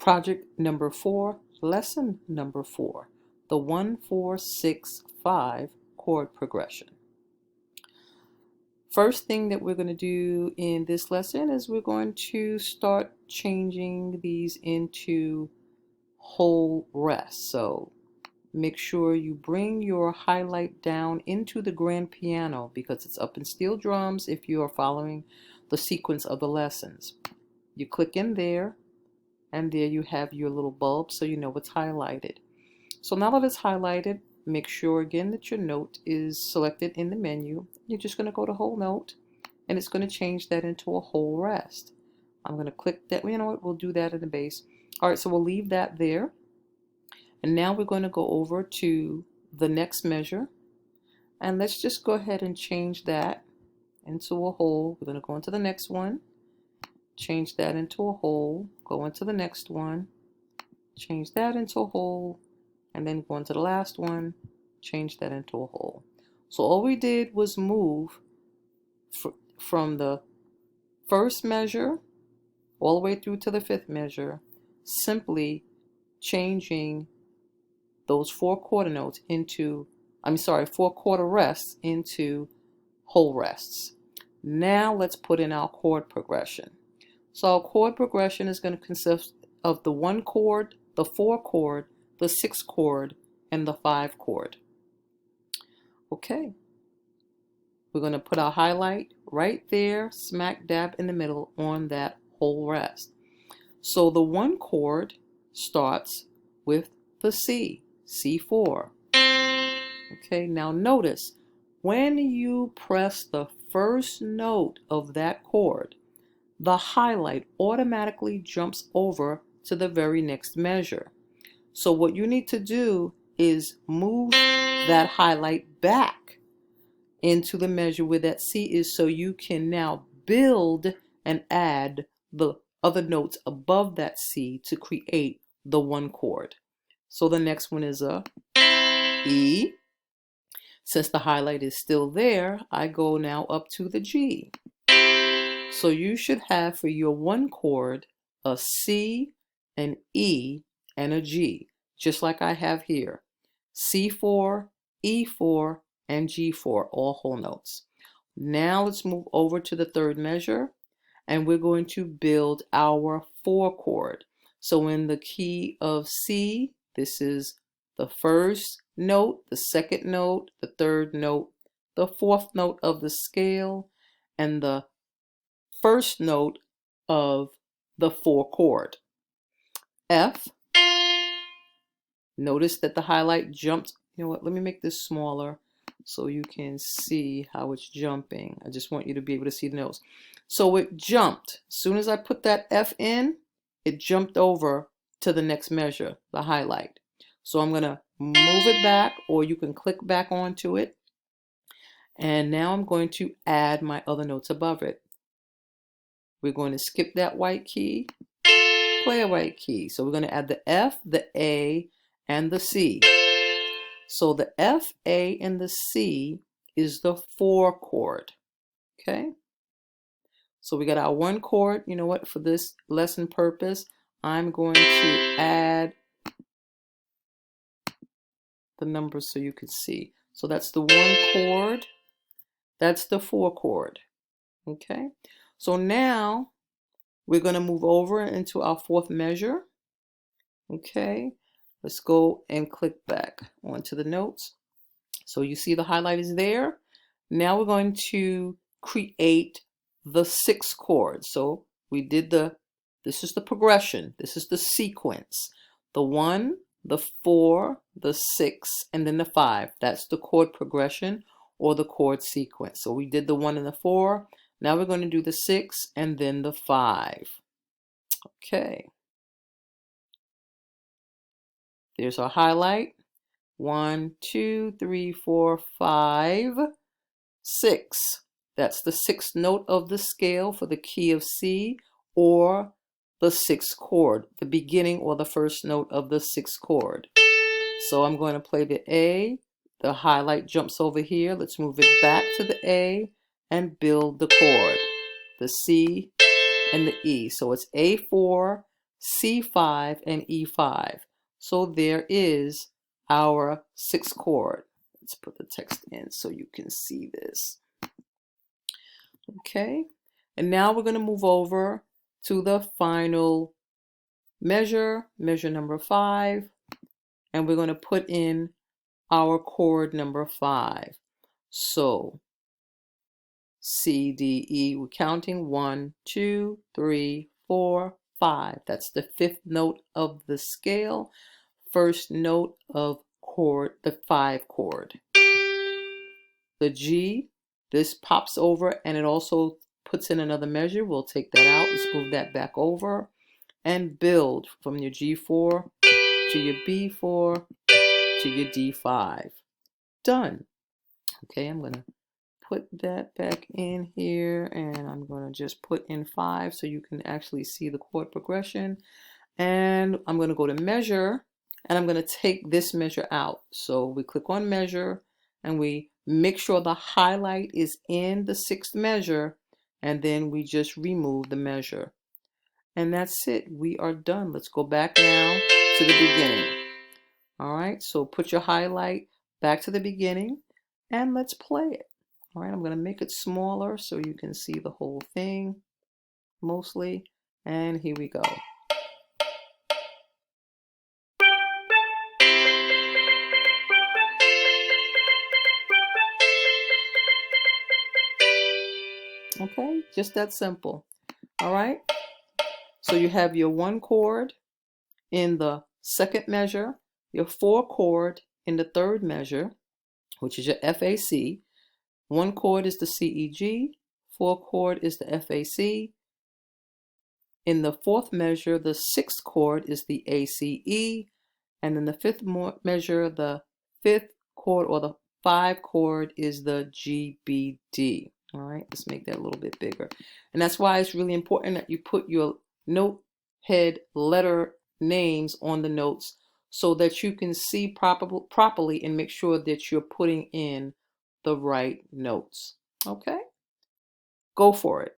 Project number 4, lesson number 4, the 1-4-6-5 chord progression. First thing that we're going to do in this lesson is we're going to start changing these into whole rests. So make sure you bring your highlight down into the grand piano because it's up in steel drums if you are following the sequence of the lessons. You click in there, and there you have your little bulb so you know it's highlighted. So now that it's highlighted, make sure again that your note is selected in the menu. You're just going to go to whole note, and it's going to change that into a whole rest. I'm going to click that. You know what? We'll do that in the bass. All right, so we'll leave that there. And now we're going to go over to the next measure. And let's just go ahead and change that into a whole. We're going to go into the next one. Change that into a whole. Go into the next one. Change that into a whole. And then go into the last one. Change that into a whole. So all we did was move from the first measure all the way through to the fifth measure, simply changing those 4 quarter notes into, 4 quarter rests into whole rests. Now let's put in our chord progression. So our chord progression is going to consist of the 1 chord, the 4 chord, the 6 chord, and the 5 chord. Okay. We're going to put our highlight right there, smack dab in the middle on that whole rest. So the 1 chord starts with the C, C4. Okay, now notice when you press the first note of that chord, the highlight automatically jumps over to the very next measure. So what you need to do is move that highlight back into the measure where that C is, so you can now build and add the other notes above that C to create the 1 chord. So the next one is a E. Since the highlight is still there, I go now up to the G. So you should have for your 1 chord a C, an E, and a G, just like I have here. C4, E4, and G4, all whole notes. Now let's move over to the 3rd measure, and we're going to build our 4 chord. So in the key of C, this is the 1st note, the 2nd note, the 3rd note, the 4th note of the scale, and the 1st note of the 4 chord. F, notice that the highlight jumped. You know what, let me make this smaller so you can see how it's jumping. I just want you to be able to see the notes. So it jumped. As soon as I put that F in, it jumped over to the next measure, the highlight. So I'm going to move it back, or you can click back onto it. And now I'm going to add my other notes above it. We're going to skip that white key, play a white key. So we're going to add the F, the A, and the C. So the F, A, and the C is the 4 chord. Okay? So we got our 1 chord. You know what? For this lesson purpose, I'm going to add the numbers so you can see. So that's the 1 chord. That's the 4 chord. Okay? So now we're going to move over into our 4th measure. Okay? Let's go and click back onto the notes. So you see the highlight is there. Now we're going to create the 6th chord. So we did this is the progression. This is the sequence. The 1, the 4, the 6, and then the 5. That's the chord progression or the chord sequence. So we did the 1 and the 4. Now we're going to do the 6 and then the 5. Okay. There's our highlight. 1, 2, 3, 4, 5, 6. That's the 6th note of the scale for the key of C, or the 6th chord, the beginning or the 1st note of the 6th chord. So I'm going to play the A. The highlight jumps over here. Let's move it back to the A and build the chord. The C and the E. So it's A4, C5, and E5. So there is our sixth chord. Let's put the text in so you can see this. Okay, and now we're going to move over to the final measure number 5, and we're going to put in our chord number 5. So C, D, E, we're counting 1, 2, 3, 4, 5. That's the 5th note of the scale, first note of chord, the 5 chord. The G, this pops over and it also puts in another measure. We'll take that out. Let's move that back over and build from your G4 to your B4 to your D5. Done. Okay, I'm going to put that back in here and I'm going to just put in 5 so you can actually see the chord progression. And I'm going to go to measure and I'm going to take this measure out. So we click on measure and we make sure the highlight is in the 6th measure, and then we just remove the measure. And that's it. We are done. Let's go back now to the beginning. All right, so put your highlight back to the beginning and let's play it. All right, I'm going to make it smaller so you can see the whole thing mostly. And here we go. Okay, just that simple. All right, so you have your 1 chord in the 2nd measure, your 4 chord in the 3rd measure, which is your FAC. 1 chord is the CEG, 4 chord is the FAC. In the 4th measure, the 6th chord is the ACE, and in the 5th measure, the 5th chord or the 5 chord is the GBD. All right, let's make that a little bit bigger. And that's why it's really important that you put your note head letter names on the notes so that you can see properly and make sure that you're putting in the right notes. Okay, go for it.